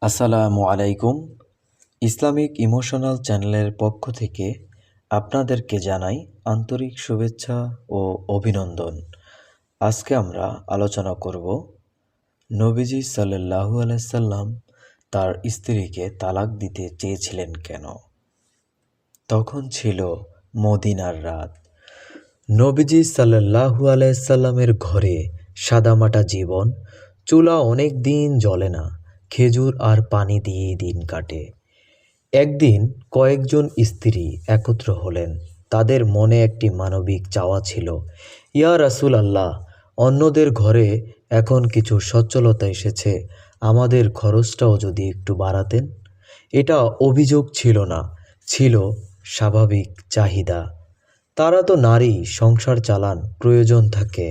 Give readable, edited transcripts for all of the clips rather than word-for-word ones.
আসসালামু আলাইকুম। Islamic emotional চ্যানেলের পক্ষ থেকে আপনাদেরকে জানাই আন্তরিক শুভেচ্ছা ও অভিনন্দন। আজকে আমরা আলোচনা করব নবীজি সাল্লাল্লাহু আলাইহি সাল্লাম তার স্ত্রীকে তালাক দিতে চেয়েছিলেন কেন। তখন ছিল মদিনার রাত। নবীজি সাল্লাল্লাহু আলাইহি সাল্লামের ঘরে সাদামাটা জীবন, চুলা অনেক দিন জ্বলে না, খেজুর আর পানি দিয়েই দিন কাটে। একদিন কয়েকজন স্ত্রী একত্র হলেন। তাদের মনে একটি মানবিক চাওয়া ছিল, ইয়া রাসূল আল্লাহ, অন্যদের ঘরে এখন কিছু সচ্ছলতা এসেছে, আমাদের খরচটাও যদি একটু বাড়াতেন। এটা অভিযোগ ছিল না, ছিল স্বাভাবিক চাহিদা। তারা তো নারী, সংসার চালান, প্রয়োজন থাকে।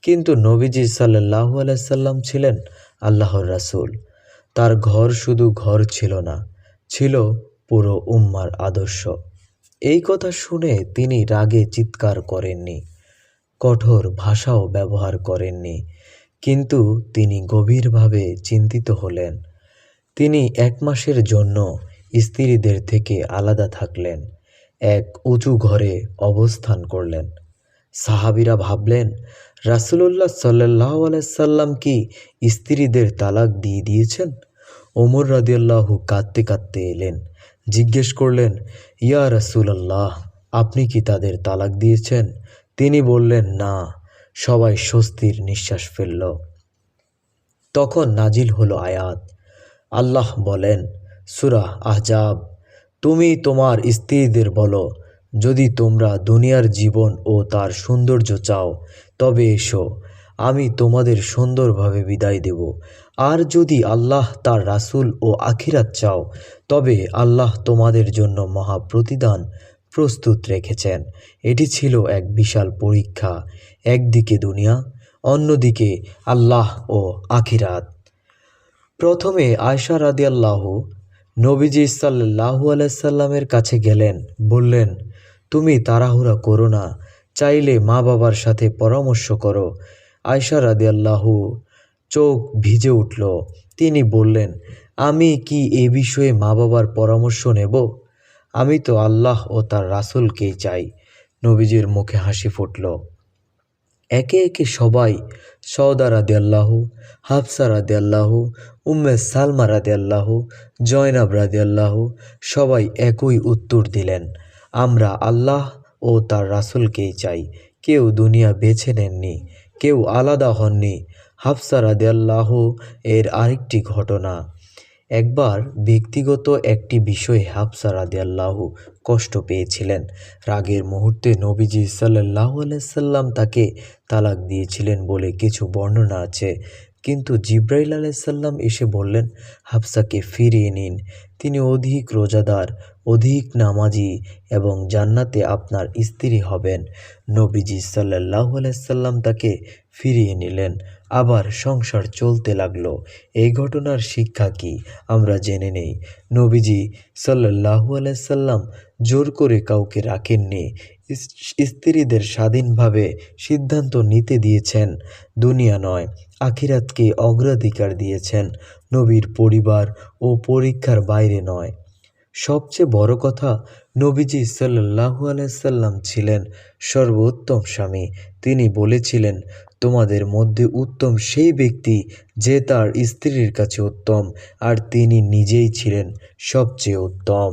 কিন্তু নবীজি সাল্লাল্লাহু আলাইহি সাল্লাম ছিলেন আল্লাহর রাসূল। তার ঘর শুধু ঘর ছিল না, ছিল পুরো উম্মার আদর্শ। এই কথা শুনে তিনি রাগে চিৎকার করেননি, কঠোর ভাষাও ব্যবহার করেননি, কিন্তু তিনি গভীরভাবে চিন্তিত হলেন। তিনি 1 মাসের জন্য স্ত্রীদের থেকে আলাদা থাকলেন, এক উঁচু ঘরে অবস্থান করলেন। সাহাবীরা ভাবলেন, রাসূলুল্লাহ সাল্লাল্লাহু আলাইহি সাল্লাম কি স্ত্রীদের তালাক দিয়ে দিয়েছেন? ওমর রাদিয়াল্লাহু কাঁদতে কাঁদতে এলেন, জিজ্ঞেস করলেন, ইয়া রাসূলুল্লাহ, আপনি কি তাদের তালাক দিয়েছেন? তিনি বললেন, না। সবাই স্বস্তির নিঃশ্বাস ফেলল। তখন নাজিল হলো আয়াত। আল্লাহ বলেন, সূরা আহজাব, তুমি তোমার স্ত্রীদের বলো, যদি তোমরা দুনিয়ার জীবন ও তার সৌন্দর্য চাও তবে এসো, আমি তোমাদের সুন্দরভাবে বিদায় দেব। আর যদি আল্লাহ, তার রাসূল ও আখিরাত চাও তবে আল্লাহ তোমাদের জন্য মহা প্রতিদান প্রস্তুত রেখেছেন। এটি ছিল এক বিশাল পরীক্ষা, একদিকে দুনিয়া, অন্যদিকে আল্লাহ ও আখিরাত। প্রথমে আয়েশা রাদিয়াল্লাহু নবীজি সাল্লাল্লাহু আলাইহি সাল্লামের কাছে গেলেন, বললেন, তুমি তাড়াহুড়া করো না, চাইলে মা বাবার সাথে পরামর্শ করো। আয়েশা রাদিয়াল্লাহু চোখ ভিজে উঠল। তিনি বললেন, আমি কি এ বিষয়ে মা বাবার পরামর্শ নেব? আমি তো আল্লাহ ও তার রাসূলকেই চাই। নবীজির মুখে হাসি ফুটল। একে একে সবাই, সওদা রাদিয়াল্লাহু, হাফসা রাদিয়াল্লাহু, উম্মে সালমা রাদিয়াল্লাহু, জয়নাব রাদিয়াল্লাহু, সবাই একই উত্তর দিলেন, আমরা আল্লাহ ও তার রাসূলকেই চাই। কেউ দুনিয়া বেছে নেননি, কেউ আলাদা হননি। হাফসা রাদিয়াল্লাহু এর আরেকটি ঘটনা। একবার ব্যক্তিগত একটি বিষয়ে হাফসা রাদিয়াল্লাহু কষ্ট পেয়েছিলেন। রাগের মুহূর্তে নবীজি সাল্লাল্লাহু আলাইহি সাল্লাম তাকে তালাক দিয়েছিলেন বলে কিছু বর্ণনা আছে। কিন্তু জিবরাইল আলাইহিস সালাম এসে বললেন, হাফসাকে ফিরিয়ে নিন। তিনি অধিক রোজাদার, অধিক নামাজি এবং জান্নাতে আপনার স্ত্রী হবেন। নবীজি সাল্লাল্লাহু আলাইহি সাল্লাম তাকে ফিরিয়ে নিলেন। আবার সংসার চলতে লাগলো। এই ঘটনার শিক্ষা কি আমরা জেনে নেই। নবীজি সাল্লাল্লাহু আলাইহি সাল্লাম জোর করে কাউকে রাখেননি। স্ত্রীদের স্বাধীনভাবে সিদ্ধান্ত নিতে দিয়েছেন। দুনিয়া নয়, আখিরাতকে অগ্রাধিকার দিয়েছেন। নবীর পরিবার ও পরীক্ষার বাইরে নয়। সবচেয়ে বড় কথা, নবীজি সাল্লাল্লাহু আলাইহি সাল্লাম ছিলেন সর্বোত্তম স্বামী। তিনি বলেছিলেন, তোমাদের মধ্যে উত্তম সেই ব্যক্তি যে তার স্ত্রীর কাছে উত্তম, আর তিনি নিজেই ছিলেন সবচেয়ে উত্তম।